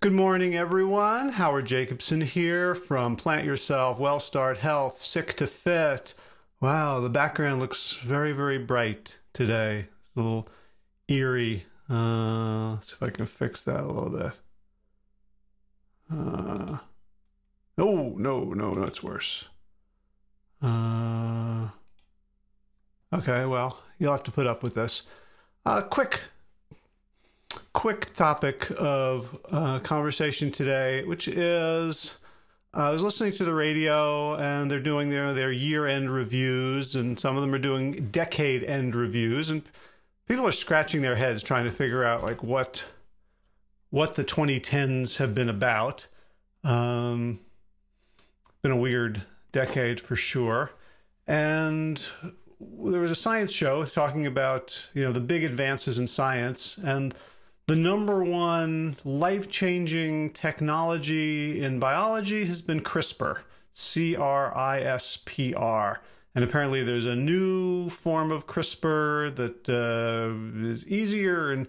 Good morning, everyone. Howard Jacobson here from Plant Yourself, Well Start Health, Sick to Fit. Wow, the background looks very, very bright today. It's a little eerie. Let's see if I can fix that a little bit. No, it's worse. Okay, well, you'll have to put up with this. Quick topic of conversation today, which is I was listening to the radio and they're doing their year-end reviews, and some of them are doing decade-end reviews, and people are scratching their heads trying to figure out like what the 2010s have been about. Been a weird decade for sure. And there was a science show talking about, the big advances in science, and the number one life-changing technology in biology has been CRISPR, C-R-I-S-P-R. And apparently there's a new form of CRISPR that is easier.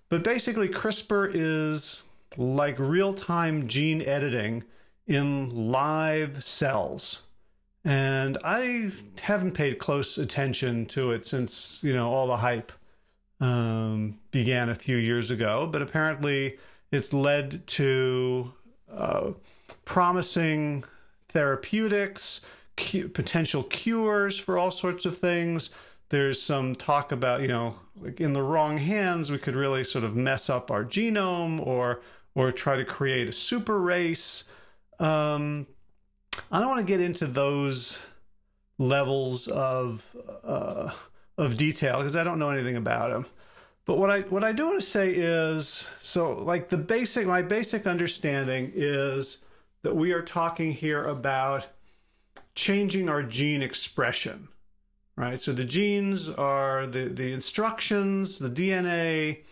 But basically CRISPR is like real-time gene editing in live cells. And I haven't paid close attention to it since, all the hype began a few years ago, but apparently it's led to promising therapeutics, potential cures for all sorts of things. There's some talk about, like in the wrong hands, we could really sort of mess up our genome or try to create a super race. I don't want to get into those levels of detail because I don't know anything about them. But what I do want to say is, so like my basic understanding is that we are talking here about changing our gene expression, right? So the genes are the instructions, the DNA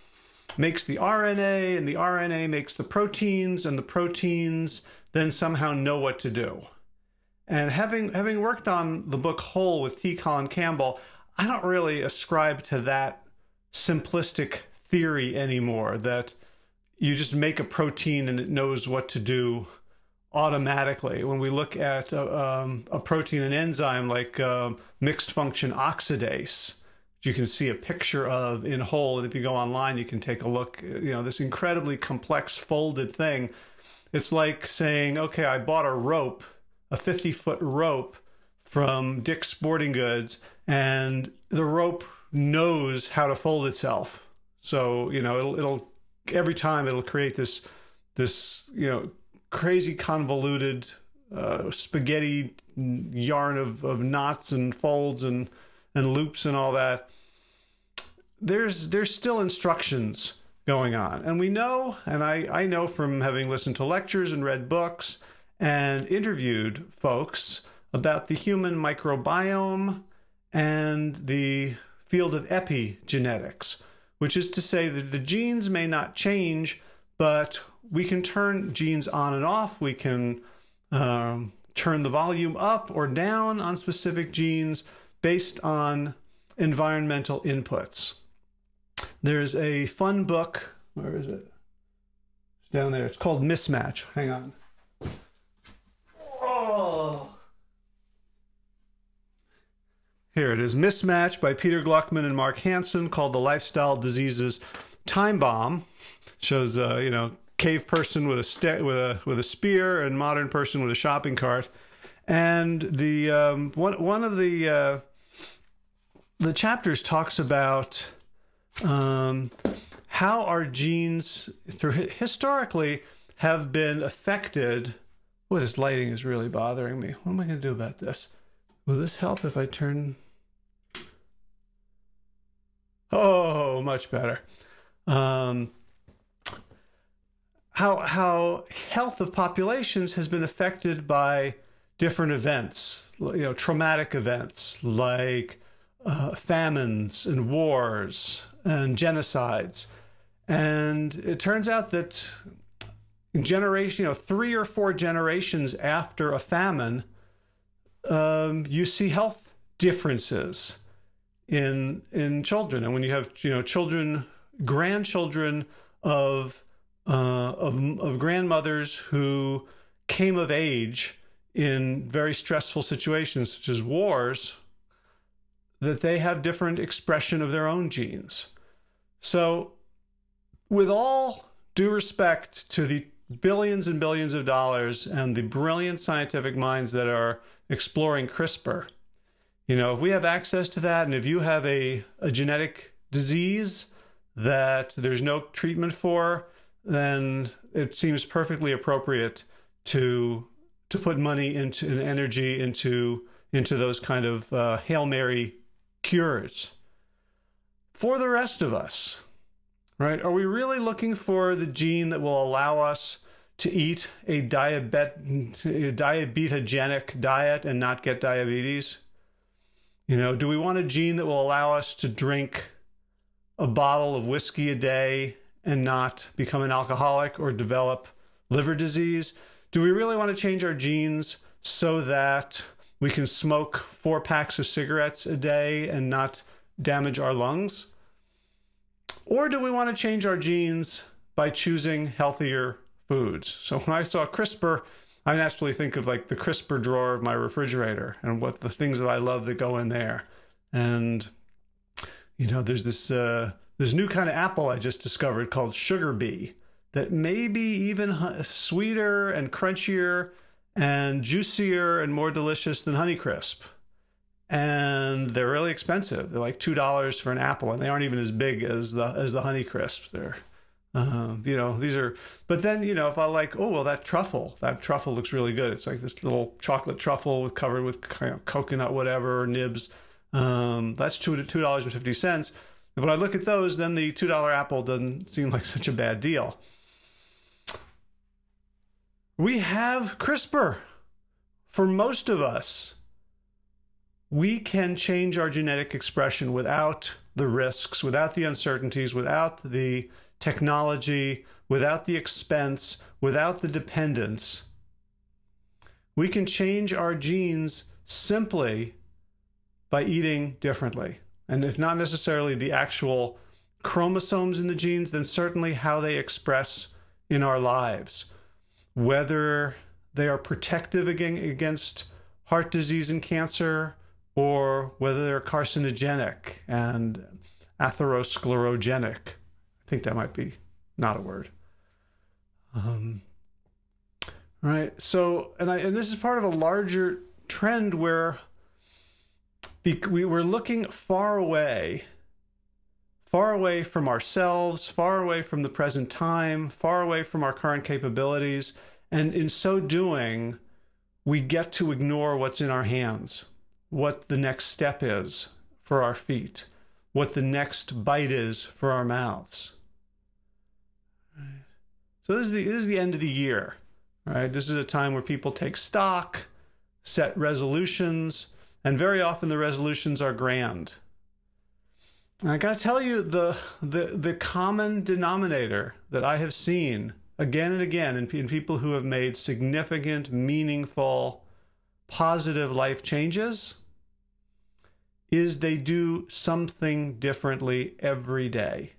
makes the RNA, and the RNA makes the proteins, and the proteins then somehow know what to do. And having worked on the book Whole with T. Colin Campbell, I don't really ascribe to that simplistic theory anymore, that you just make a protein and it knows what to do automatically. When we look at a protein, an enzyme like mixed function oxidase, you can see a picture of in Whole, and if you go online, you can take a look, this incredibly complex folded thing. It's like saying, okay, I bought a rope, a 50-foot rope from Dick's Sporting Goods, and the rope knows how to fold itself. So, it'll every time it'll create this crazy convoluted spaghetti yarn of knots and folds and loops and all that. There's still instructions going on. And we know, and I know from having listened to lectures and read books and interviewed folks about the human microbiome and the field of epigenetics, which is to say that the genes may not change, but we can turn genes on and off. We can turn the volume up or down on specific genes based on environmental inputs. There's a fun book. Where is it? It's down there. It's called Mismatched. Hang on. Oh. Here it is, Mismatched by Peter Gluckman and Mark Hansen, called The Lifestyle Diseases Time Bomb. Shows cave person with a spear and modern person with a shopping cart. And the one of the chapters talks about how our genes historically have been affected. Boy, this lighting is really bothering me. What am I going to do about this? Will this help if I turn? Oh, much better. How health of populations has been affected by different events, traumatic events like famines and wars and genocides. And it turns out that generation, 3 or 4 generations after a famine, you see health differences in children. And when you have, grandchildren of of grandmothers who came of age in very stressful situations, such as wars, that they have different expression of their own genes. So, with all due respect to the billions and billions of dollars and the brilliant scientific minds that are exploring CRISPR, if we have access to that, and if you have a genetic disease that there's no treatment for, then it seems perfectly appropriate to put money into and energy into those kind of Hail Mary cures. For the rest of us, right? Are we really looking for the gene that will allow us to eat a diabetogenic diet and not get diabetes? Do we want a gene that will allow us to drink a bottle of whiskey a day and not become an alcoholic or develop liver disease? Do we really want to change our genes so that we can smoke 4 packs of cigarettes a day and not damage our lungs? Or do we want to change our genes by choosing healthier foods? So when I saw CRISPR, I naturally think of like the CRISPR drawer of my refrigerator and what the things that I love that go in there. And, there's this new kind of apple I just discovered called Sugar Bee that may be even sweeter and crunchier and juicier and more delicious than Honeycrisp. And they're really expensive. They're like $2 for an apple, and they aren't even as big as the Honeycrisps. They're, these are. But then, if I like, oh well, that truffle looks really good. It's like this little chocolate truffle covered with kind of coconut whatever nibs. That's $2.50. But when I look at those, then the $2 apple doesn't seem like such a bad deal. We have CRISPR. For most of us, we can change our genetic expression without the risks, without the uncertainties, without the technology, without the expense, without the dependence. We can change our genes simply by eating differently. And if not necessarily the actual chromosomes in the genes, then certainly how they express in our lives. Whether they are protective against heart disease and cancer, or whether they're carcinogenic and atherosclerogenic. I think that might be not a word. Right. So, and this is part of a larger trend where we were looking far away from ourselves, far away from the present time, far away from our current capabilities. And in so doing, we get to ignore what's in our hands, what the next step is for our feet, what the next bite is for our mouths. Right. So this is the end of the year, right? This is a time where people take stock, set resolutions, and very often the resolutions are grand. And I got to tell you, the common denominator that I have seen again and again in people who have made significant, meaningful, positive life changes is they do something differently every day.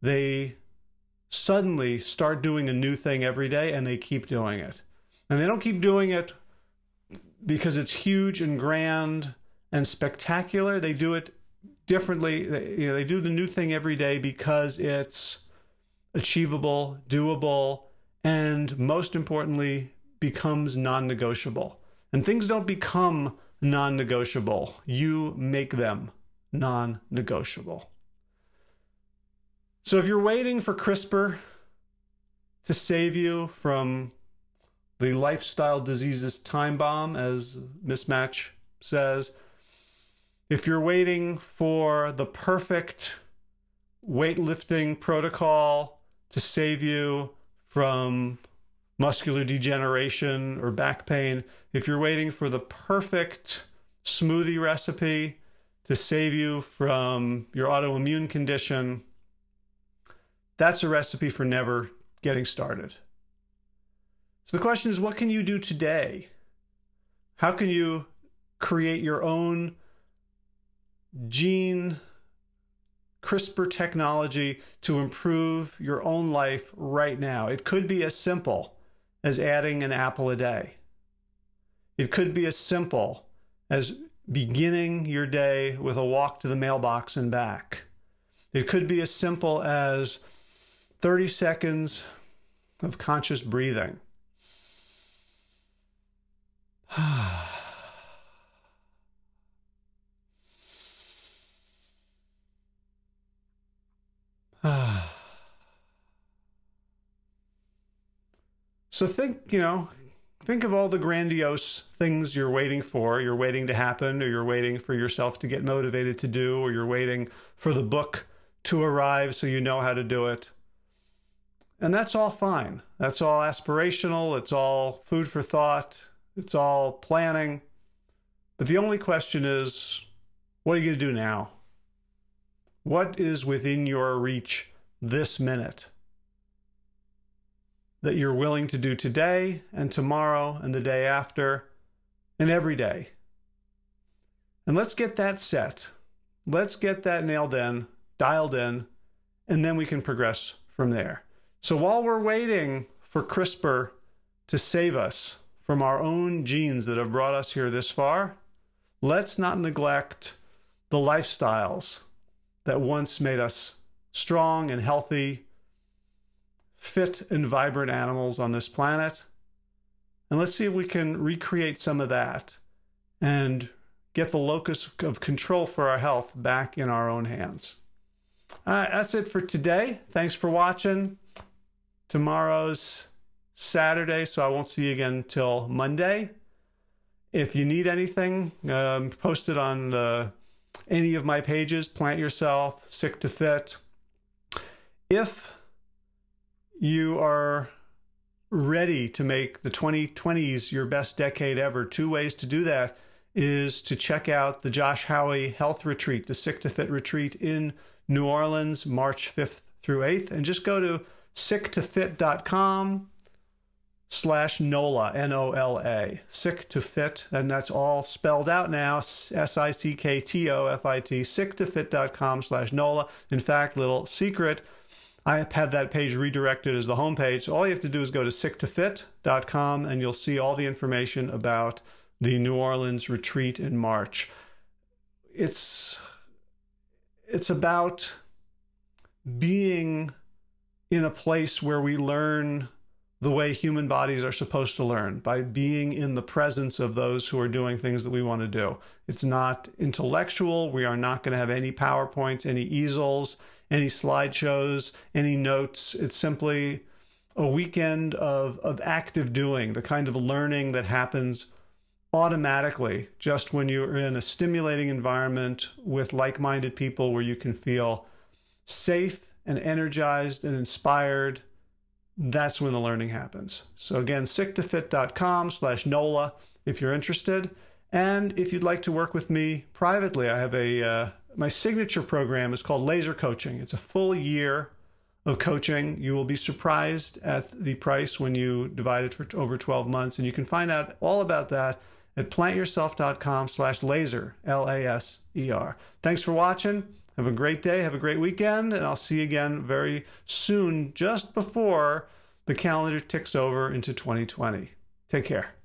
They suddenly start doing a new thing every day, and they keep doing it. And they don't keep doing it because it's huge and grand and spectacular. They do it differently. They do the new thing every day because it's achievable, doable, and most importantly, becomes non-negotiable. And things don't become non-negotiable. You make them non-negotiable. So if you're waiting for CRISPR to save you from the lifestyle diseases time bomb, as Mismatched says, if you're waiting for the perfect weightlifting protocol to save you from muscular degeneration or back pain, if you're waiting for the perfect smoothie recipe to save you from your autoimmune condition, that's a recipe for never getting started. So the question is, what can you do today? How can you create your own gene CRISPR technology to improve your own life right now. It could be as simple as adding an apple a day. It could be as simple as beginning your day with a walk to the mailbox and back. It could be as simple as 30 seconds of conscious breathing. So think of all the grandiose things you're waiting for, you're waiting to happen, or you're waiting for yourself to get motivated to do, or you're waiting for the book to arrive so you know how to do it. And that's all fine. That's all aspirational. It's all food for thought. It's all planning. But the only question is, what are you going to do now? What is within your reach this minute that you're willing to do today and tomorrow and the day after and every day? And let's get that set. Let's get that nailed in, dialed in, and then we can progress from there. So while we're waiting for CRISPR to save us from our own genes that have brought us here this far, let's not neglect the lifestyles that once made us strong and healthy, fit and vibrant animals on this planet. And let's see if we can recreate some of that and get the locus of control for our health back in our own hands. All right, that's it for today. Thanks for watching. Tomorrow's Saturday, so I won't see you again till Monday. If you need anything, post it on any of my pages, Plant Yourself, Sick to Fit. If you are ready to make the 2020s your best decade ever, 2 ways to do that is to check out the Josh Howie Health Retreat, the Sick to Fit Retreat in New Orleans, March 5th through 8th. And just go to sicktofit.com/NOLA, N-O-L-A, Sick to Fit, and that's all spelled out now, SICKTOFIT, sicktofit.com/NOLA. In fact, little secret, I have that page redirected as the homepage. So all you have to do is go to sicktofit.com and you'll see all the information about the New Orleans retreat in March. It's about being in a place where we learn the way human bodies are supposed to learn, by being in the presence of those who are doing things that we want to do. It's not intellectual. We are not going to have any PowerPoints, any easels, any slideshows, any notes. It's simply a weekend of active doing, the kind of learning that happens automatically just when you're in a stimulating environment with like-minded people where you can feel safe and energized and inspired. That's when the learning happens. So again, sicktofit.com/NOLA if you're interested. And if you'd like to work with me privately, I have my signature program is called Laser Coaching. It's a full year of coaching. You will be surprised at the price when you divide it for over 12 months. And you can find out all about that at plantyourself.com/laser, L-A-S-E-R. Thanks for watching. Have a great day. Have a great weekend. And I'll see you again very soon, just before the calendar ticks over into 2020. Take care.